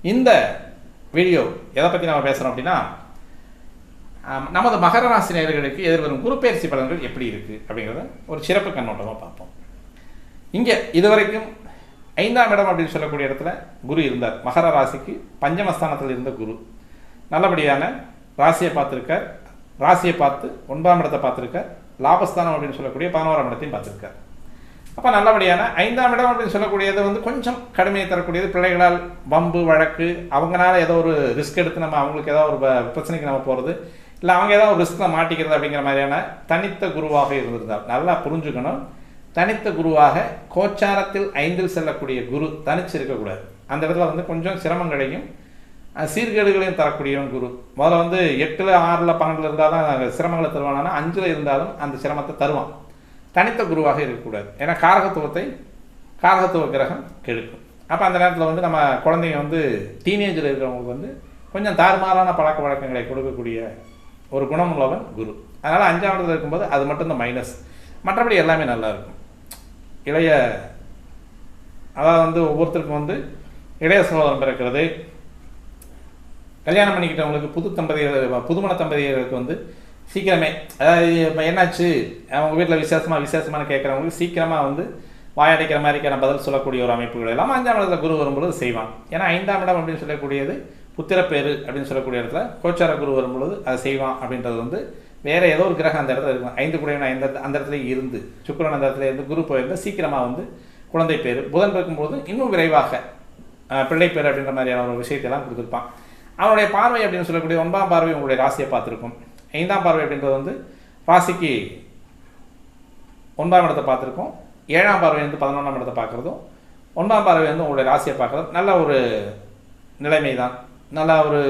இந்த வீடியோ எதை பற்றி நம்ம பேசுகிறோம் அப்படின்னா, நமது மகர ராசி நேயர்களுக்கு எதிர்வரும் குரு பெயர்ச்சி பலன்கள் எப்படி இருக்குது அப்படிங்கிறத ஒரு சிறப்பு கண்ணோட்டமாக பார்ப்போம். இங்கே இதுவரைக்கும் 5ஆம் இடம் அப்படின்னு சொல்லக்கூடிய இடத்துல குரு இருந்தார். மகர ராசிக்கு பஞ்சமஸ்தானத்தில் இருந்த குரு நல்லபடியான ராசியை பார்த்துருக்கார். ராசியை பார்த்து 9ஆம் இடத்தை பார்த்துருக்கார். லாபஸ்தானம் அப்படின்னு சொல்லக்கூடிய 11ஆம் இடத்தையும் பார்த்துருக்கார். அப்போ நல்லபடியான 5ஆம் இடம் அப்படின்னு சொல்லக்கூடியது கொஞ்சம் கடுமையை தரக்கூடியது. பிள்ளைகளால் வம்பு வழக்கு, அவங்களால ஏதோ ஒரு ரிஸ்க் எடுத்து நம்ம அவங்களுக்கு ஏதோ ஒரு பிரச்சனைக்கு நம்ம போகிறது, இல்லை அவங்க ஏதோ ஒரு ரிஸ்கில் மாட்டிக்கிறது அப்படிங்கிற மாதிரியான தனித்த குருவாக இருந்திருந்தார். நல்லா புரிஞ்சுக்கணும், தனித்த குருவாக கோச்சாரத்தில் 5இல் செல்லக்கூடிய குரு தனிச்சு இருக்கக்கூடாது. அந்த இடத்துல கொஞ்சம் சிரமங்களையும் சீர்கேடுகளையும் தரக்கூடியவன் குரு. முதல்ல 8, 6, 12 இருந்தால் தான் சிரமங்களை தருவானா, 5இல் இருந்தாலும் அந்த சிரமத்தை தருவான். தனித்த குருவாக இருக்கக்கூடாது. ஏன்னா காரகத்துவ கிரகம் கெடுக்கும். அப்போ அந்த நேரத்தில் நம்ம குழந்தைங்க டீனேஜில் இருக்கிறவங்களுக்கு கொஞ்சம் தாறுமாறான பழக்க வழக்கங்களை கொடுக்கக்கூடிய ஒரு குணம் உள்ளவன் குரு. அதனால் 5ஆம் இடத்துல இருக்கும்போது அது மட்டும்தான் மைனஸ். மற்றபடி எல்லாமே நல்லா இருக்கும். அதாவது ஒவ்வொருத்தருக்கும் இளைய சகோதரம் பிறக்கிறது, கல்யாணம் பண்ணிக்கிட்டவங்களுக்கு புதுமண தம்பதியர்களுக்கு சீக்கிரமே, அதாவது இப்போ என்னாச்சு அவங்க வீட்டில் விசேஷமான கேட்குறவங்களுக்கு சீக்கிரமாக வாயடைக்கிற மாதிரிக்கான பதில் சொல்லக்கூடிய ஒரு அமைப்புகள் எல்லாம் 5ஆம் இடத்துல குரு வரும்பொழுது செய்வான். ஏன்னா 5ஆம் இடம் அப்படின்னு சொல்லக்கூடியது புத்திரப்பேரு அப்படின்னு சொல்லக்கூடிய இடத்துல கோச்சார குரு வரும்பொழுது அதை செய்வான். அப்படின்றது வேறு ஏதோ ஒரு கிரகம் அந்த இடத்துல இருக்கும். 5 கூடையவன் அந்த இடத்துல இருந்து, சுக்கிரன் அந்த இடத்துல இருந்து குரு போயிருந்தால் சீக்கிரமாக குழந்தை பேர். புதன் இருக்கும்போது இன்னும் விரைவாக பிள்ளை பேர் அப்படின்ற மாதிரியான ஒரு விஷயத்தையெல்லாம் கொடுத்துருப்பான். அவனுடைய பார்வை அப்படின்னு சொல்லக்கூடிய 9ஆம் பார்வை உங்களுடைய ராசியை பார்த்துருக்கும். 5ஆம் பார்வை அப்படின்றது ராசிக்கு 9ஆம் இடத்தை பார்த்துருக்கோம். 7ஆம் பார்வை 11ஆம் இடத்தை பார்க்குறதும், 9ஆம் பார்வை உங்களுடைய ராசியை பார்க்குறதும் நல்ல ஒரு நிலைமை தான். நல்ல ஒரு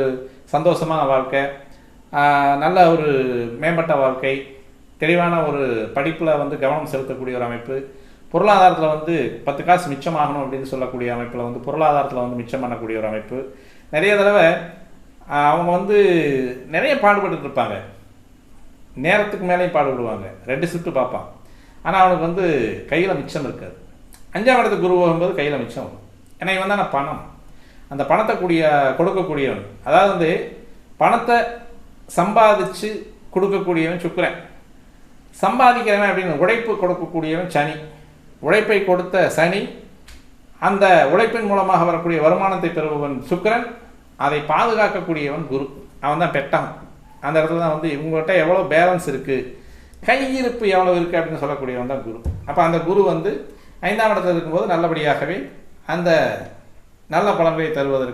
சந்தோஷமான வாழ்க்கை, நல்ல ஒரு மேம்பட்ட வாழ்க்கை, தெளிவான ஒரு படிப்பில் கவனம் செலுத்தக்கூடிய ஒரு அமைப்பு, பொருளாதாரத்தில் 10 காசு மிச்சமாகணும் அப்படின்னு சொல்லக்கூடிய அமைப்பில் பொருளாதாரத்தில் மிச்சம் பண்ணக்கூடிய ஒரு அமைப்பு. நிறைய தடவை அவங்க நிறைய பாடுபட்டு இருப்பாங்க, நேரத்துக்கு மேலேயும் பாடுபடுவாங்க, 2 ஷிஃப்ட்டு பார்ப்பான். ஆனால் அவனுக்கு கையில் மிச்சம் இருக்காது. 5ஆம் இடத்துக்கு குரு போகும்போது கையில் மிச்சம் வரும். ஏன்னா இவன் தானே பணம், அந்த பணத்தை கொடுக்கக்கூடியவன். அதாவது பணத்தை சம்பாதிச்சு கொடுக்கக்கூடியவன் சுக்கிரன், சம்பாதிக்கிறவன் அப்படின்னு உழைப்பு கொடுக்கக்கூடியவன் சனி. உழைப்பை கொடுத்த சனி அந்த உழைப்பின் மூலமாக வரக்கூடிய வருமானத்தை பெறுபவன் சுக்கிரன், அதை பாதுகாக்கக்கூடியவன் குரு. அவன் தான் பெட்டவன். அந்த இடத்துல தான் இவங்ககிட்ட எவ்வளோ பேலன்ஸ் இருக்குது, கையிருப்பு எவ்வளோ இருக்குது அப்படின்னு சொல்லக்கூடியவன் தான் குரு. அப்போ அந்த குரு 5ஆம் இடத்துல இருக்கும்போது நல்லபடியாகவே அந்த நல்ல பலன்களை தருவதற்கு